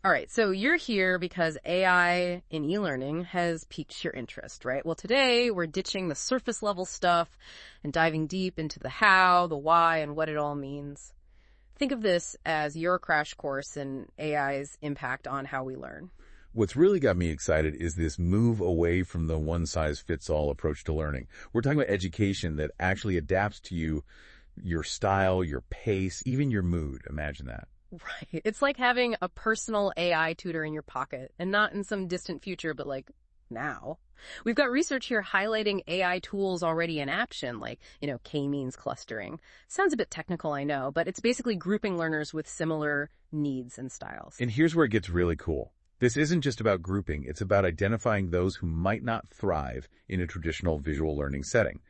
All right, so you're here because AI in e-learning has piqued your interest, right? Well, today we're ditching the surface level stuff and diving deep into the how, the why, and what it all means. Think of this as your crash course in AI's impact on how we learn. What's really got me excited is this move away from the one-size-fits-all approach to learning. We're talking about education that actually adapts to you, your style, your pace, even your mood. Imagine that. Right. It's like having a personal AI tutor in your pocket, and not in some distant future, but like now. We've got research here highlighting AI tools already in action, like, k-means clustering. Sounds a bit technical, I know, but it's basically grouping learners with similar needs and styles. And here's where it gets really cool. This isn't just about grouping, it's about identifying those who might not thrive in a traditional visual learning setting.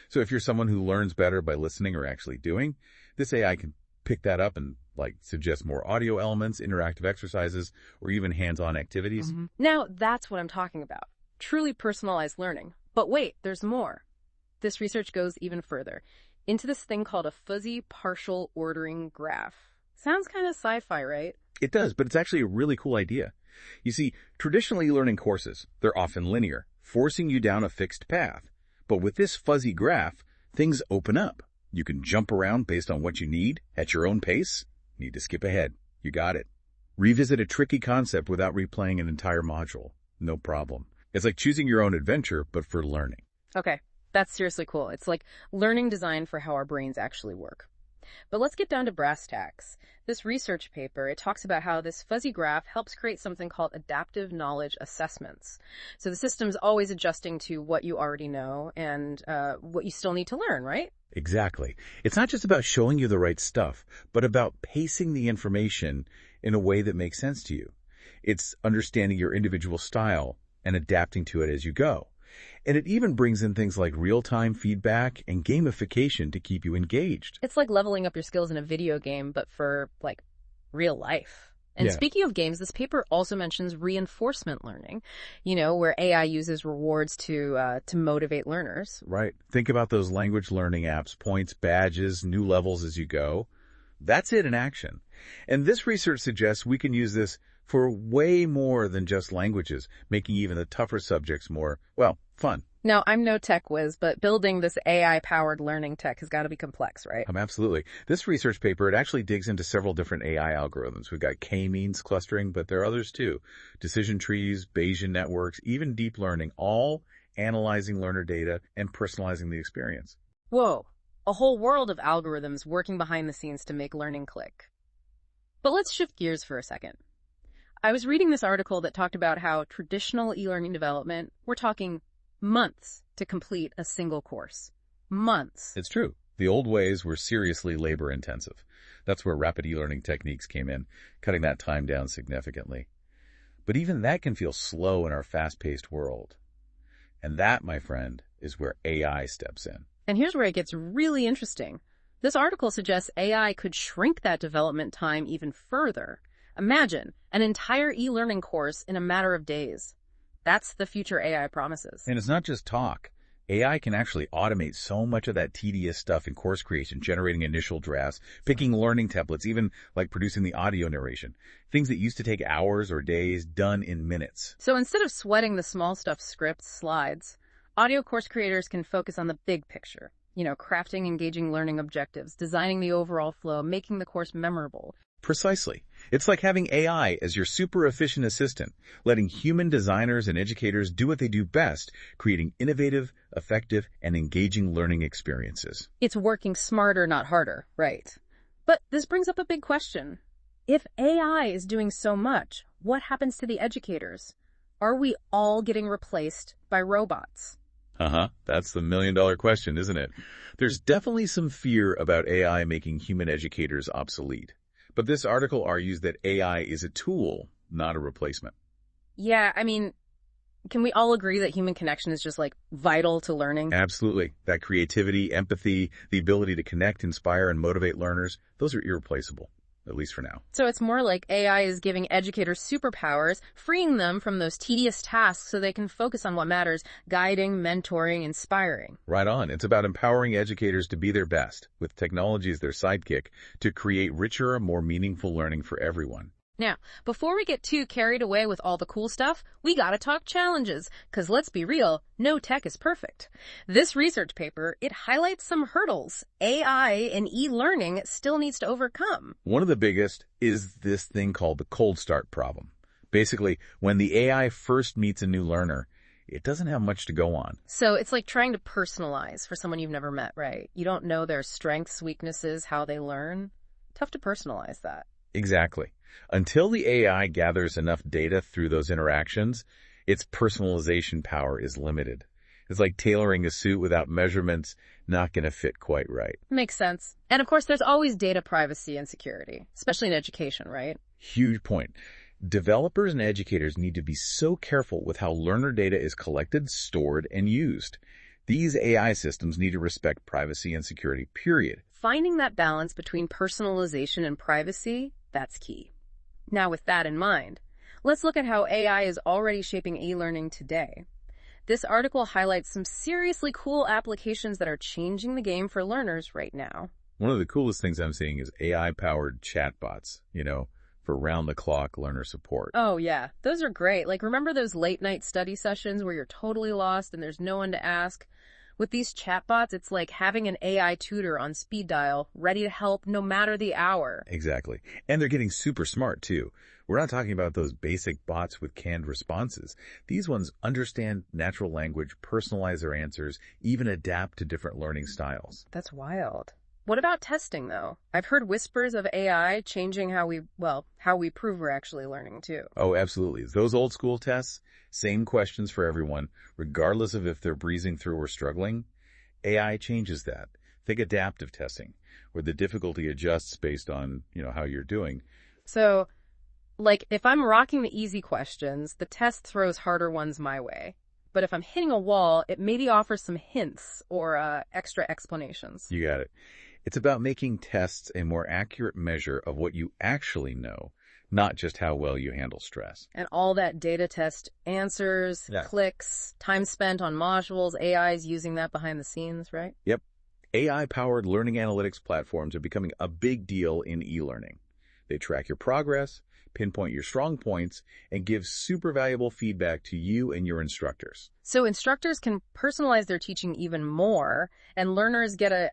So if you're someone who learns better by listening or actually doing, this AI can pick that up and suggest more audio elements, interactive exercises, or even hands-on activities. Now, that's what I'm talking about. Truly personalized learning. But wait, there's more. This research goes even further, into this thing called a fuzzy partial ordering graph. Sounds kind of sci-fi, right? It does, but it's actually a really cool idea. You see, traditional e-learning courses, they're often linear, forcing you down a fixed path. But with this fuzzy graph, things open up. You can jump around based on what you need at your own pace. Need to skip ahead. You got it. Revisit a tricky concept without replaying an entire module. No problem. It's like choosing your own adventure, but for learning. Okay, that's seriously cool. It's like learning design for how our brains actually work. But let's get down to brass tacks. This research paper, it talks about how this fuzzy graph helps create something called adaptive knowledge assessments. So the system's always adjusting to what you already know and what you still need to learn, right? Exactly. It's not just about showing you the right stuff, but about pacing the information in a way that makes sense to you. It's understanding your individual style and adapting to it as you go. And it even brings in things like real-time feedback and gamification to keep you engaged. It's like leveling up your skills in a video game, but for, real life. And speaking of games, this paper also mentions reinforcement learning, where AI uses rewards to motivate learners. Right. Think about those language learning apps, points, badges, new levels as you go. That's it in action. And this research suggests we can use this for way more than just languages, making even the tougher subjects more, fun. Now, I'm no tech whiz, but building this AI-powered learning tech has got to be complex, right? Absolutely. This research paper, it actually digs into several different AI algorithms. We've got k-means clustering, but there are others too. Decision trees, Bayesian networks, even deep learning, all analyzing learner data and personalizing the experience. Whoa, a whole world of algorithms working behind the scenes to make learning click. But let's shift gears for a second. I was reading this article that talked about how traditional e-learning development, we're talking months to complete a single course. Months. It's true. The old ways were seriously labor-intensive. That's where rapid e-learning techniques came in, cutting that time down significantly. But even that can feel slow in our fast-paced world. And that, my friend, is where AI steps in. And here's where it gets really interesting. This article suggests AI could shrink that development time even further. Imagine an entire e-learning course in a matter of days. That's the future AI promises. And it's not just talk. AI can actually automate so much of that tedious stuff in course creation, generating initial drafts, picking learning templates, even producing the audio narration. Things that used to take hours or days, done in minutes. So instead of sweating the small stuff, scripts, slides, audio course creators can focus on the big picture. Crafting engaging learning objectives, designing the overall flow, making the course memorable. Precisely. It's like having AI as your super efficient assistant, letting human designers and educators do what they do best, creating innovative, effective, and engaging learning experiences. It's working smarter, not harder, right? But this brings up a big question. If AI is doing so much, what happens to the educators? Are we all getting replaced by robots? That's the million-dollar question, isn't it? There's definitely some fear about AI making human educators obsolete. But this article argues that AI is a tool, not a replacement. Yeah, can we all agree that human connection is just vital to learning? Absolutely. That creativity, empathy, the ability to connect, inspire, and motivate learners, those are irreplaceable, at least for now. So it's more like AI is giving educators superpowers, freeing them from those tedious tasks so they can focus on what matters, guiding, mentoring, inspiring. Right on. It's about empowering educators to be their best, with technology as their sidekick, to create richer, more meaningful learning for everyone. Now, before we get too carried away with all the cool stuff, we gotta talk challenges, because let's be real, no tech is perfect. This research paper, it highlights some hurdles AI and e-learning still needs to overcome. One of the biggest is this thing called the cold start problem. Basically, when the AI first meets a new learner, it doesn't have much to go on. So it's like trying to personalize for someone you've never met, right? You don't know their strengths, weaknesses, how they learn. Tough to personalize that. Exactly. Until the AI gathers enough data through those interactions, its personalization power is limited. It's like tailoring a suit without measurements, not going to fit quite right. Makes sense. And of course, there's always data privacy and security, especially in education, right? Huge point. Developers and educators need to be so careful with how learner data is collected, stored, and used. These AI systems need to respect privacy and security, period. Finding that balance between personalization and privacy, that's key. Now, with that in mind, let's look at how AI is already shaping e-learning today. This article highlights some seriously cool applications that are changing the game for learners right now. One of the coolest things I'm seeing is AI-powered chatbots, for round-the-clock learner support. Oh, yeah. Those are great. Like, remember those late-night study sessions where you're totally lost and there's no one to ask? With these chatbots, it's like having an AI tutor on speed dial, ready to help no matter the hour. Exactly. And they're getting super smart, too. We're not talking about those basic bots with canned responses. These ones understand natural language, personalize their answers, even adapt to different learning styles. That's wild. What about testing, though? I've heard whispers of AI changing how we prove we're actually learning, too. Oh, absolutely. Those old school tests, same questions for everyone, regardless of if they're breezing through or struggling. AI changes that. Think adaptive testing, where the difficulty adjusts based on, how you're doing. So, like, if I'm rocking the easy questions, the test throws harder ones my way. But if I'm hitting a wall, it maybe offers some hints or extra explanations. You got it. It's about making tests a more accurate measure of what you actually know, not just how well you handle stress. And all that data test answers, clicks, time spent on modules, AI's using that behind the scenes, right? Yep. AI-powered learning analytics platforms are becoming a big deal in e-learning. They track your progress, pinpoint your strong points, and give super valuable feedback to you and your instructors. So instructors can personalize their teaching even more, and learners get a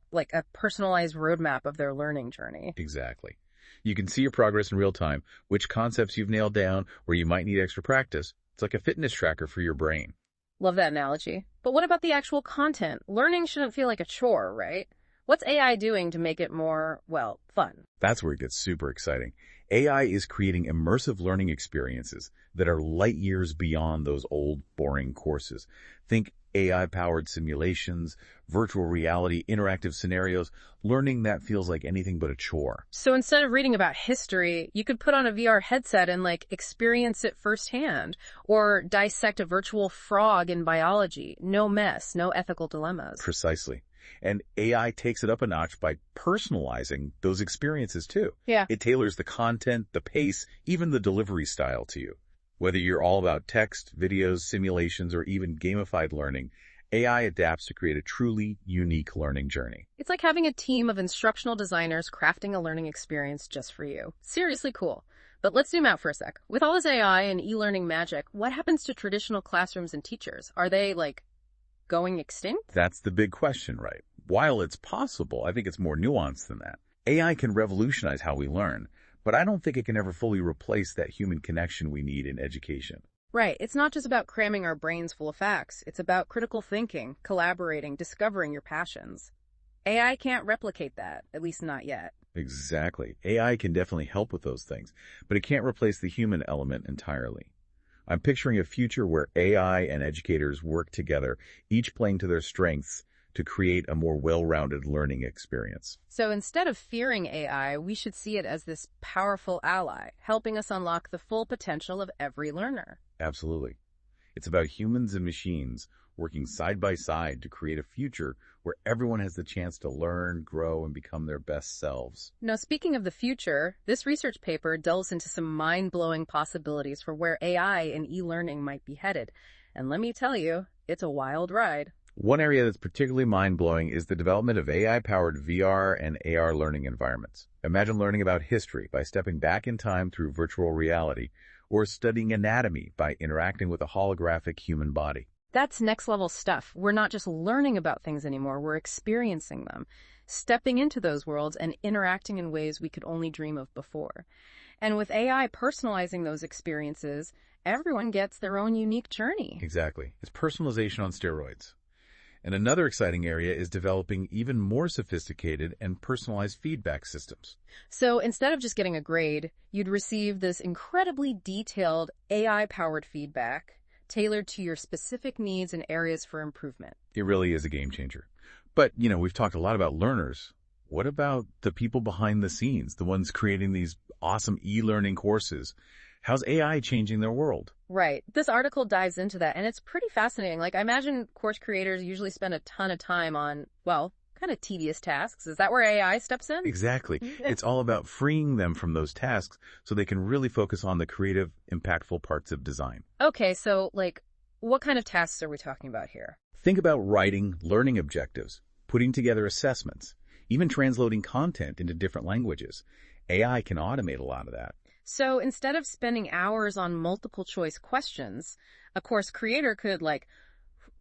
personalized roadmap of their learning journey. Exactly. You can see your progress in real time, which concepts you've nailed down, where you might need extra practice. It's like a fitness tracker for your brain. Love that analogy. But what about the actual content? Learning shouldn't feel like a chore, right? What's AI doing to make it more, fun? That's where it gets super exciting. AI is creating immersive learning experiences that are light years beyond those old, boring courses. Think AI-powered simulations, virtual reality, interactive scenarios, learning that feels like anything but a chore. So instead of reading about history, you could put on a VR headset and experience it firsthand, or dissect a virtual frog in biology. No mess, no ethical dilemmas. Precisely. And AI takes it up a notch by personalizing those experiences too. Yeah. It tailors the content, the pace, even the delivery style to you. Whether you're all about text, videos, simulations, or even gamified learning, AI adapts to create a truly unique learning journey. It's like having a team of instructional designers crafting a learning experience just for you. Seriously cool. But let's zoom out for a sec. With all this AI and e-learning magic, what happens to traditional classrooms and teachers? Are they, going extinct? That's the big question, right? While it's possible, I think it's more nuanced than that. AI can revolutionize how we learn, but I don't think it can ever fully replace that human connection we need in education. Right. It's not just about cramming our brains full of facts. It's about critical thinking, collaborating, discovering your passions. AI can't replicate that, at least not yet. Exactly. AI can definitely help with those things, but it can't replace the human element entirely. I'm picturing a future where AI and educators work together, each playing to their strengths to create a more well-rounded learning experience. So instead of fearing AI, we should see it as this powerful ally, helping us unlock the full potential of every learner. Absolutely. It's about humans and machines working side by side to create a future where everyone has the chance to learn, grow, and become their best selves. Now, speaking of the future, this research paper delves into some mind-blowing possibilities for where AI and e-learning might be headed. And let me tell you, it's a wild ride. One area that's particularly mind-blowing is the development of AI-powered VR and AR learning environments. Imagine learning about history by stepping back in time through virtual reality, or studying anatomy by interacting with a holographic human body. That's next level stuff. We're not just learning about things anymore, we're experiencing them, stepping into those worlds and interacting in ways we could only dream of before. And with AI personalizing those experiences, everyone gets their own unique journey. Exactly. It's personalization on steroids. And another exciting area is developing even more sophisticated and personalized feedback systems. So instead of just getting a grade, you'd receive this incredibly detailed AI-powered feedback tailored to your specific needs and areas for improvement. It really is a game changer. But, we've talked a lot about learners. What about the people behind the scenes, the ones creating these awesome e-learning courses? How's AI changing their world? Right. This article dives into that, and it's pretty fascinating. Like, I imagine course creators usually spend a ton of time on, well, kind of tedious tasks. Is that where AI steps in? Exactly. It's all about freeing them from those tasks so they can really focus on the creative, impactful parts of design. Okay, so, like, what kind of tasks are we talking about here? Think about writing learning objectives, putting together assessments, even translating content into different languages. AI can automate a lot of that. So instead of spending hours on multiple choice questions, a course creator could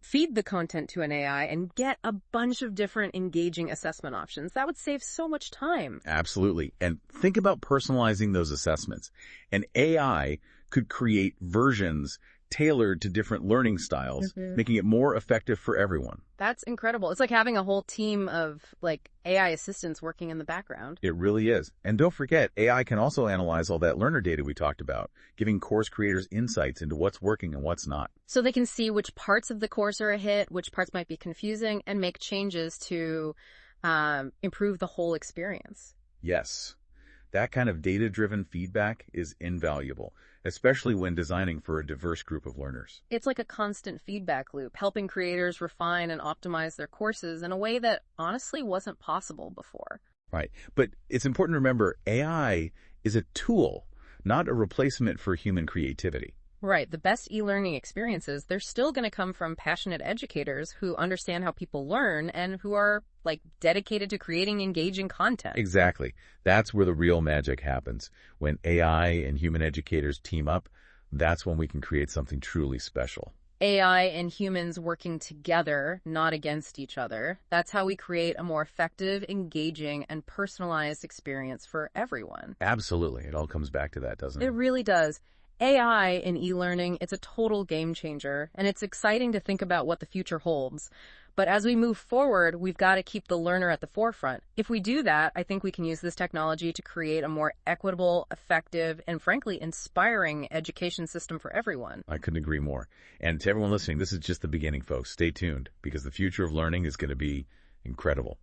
feed the content to an AI and get a bunch of different engaging assessment options. That would save so much time. Absolutely. And think about personalizing those assessments. An AI could create versions tailored to different learning styles, making it more effective for everyone. That's incredible. It's like having a whole team of AI assistants working in the background. It really is. And don't forget, AI can also analyze all that learner data we talked about, giving course creators insights into what's working and what's not. So they can see which parts of the course are a hit, which parts might be confusing, and make changes to improve the whole experience. Yes. That kind of data-driven feedback is invaluable, especially when designing for a diverse group of learners. It's like a constant feedback loop, helping creators refine and optimize their courses in a way that honestly wasn't possible before. Right. But it's important to remember AI is a tool, not a replacement for human creativity. Right. The best e-learning experiences, they're still going to come from passionate educators who understand how people learn and who are dedicated to creating engaging content. Exactly. That's where the real magic happens. When AI and human educators team up, that's when we can create something truly special. AI and humans working together, not against each other. That's how we create a more effective, engaging, and personalized experience for everyone. Absolutely. It all comes back to that, doesn't it? It really does. AI in e-learning, it's a total game changer, and it's exciting to think about what the future holds. But as we move forward, we've got to keep the learner at the forefront. If we do that, I think we can use this technology to create a more equitable, effective, and frankly, inspiring education system for everyone. I couldn't agree more. And to everyone listening, this is just the beginning, folks. Stay tuned, because the future of learning is going to be incredible.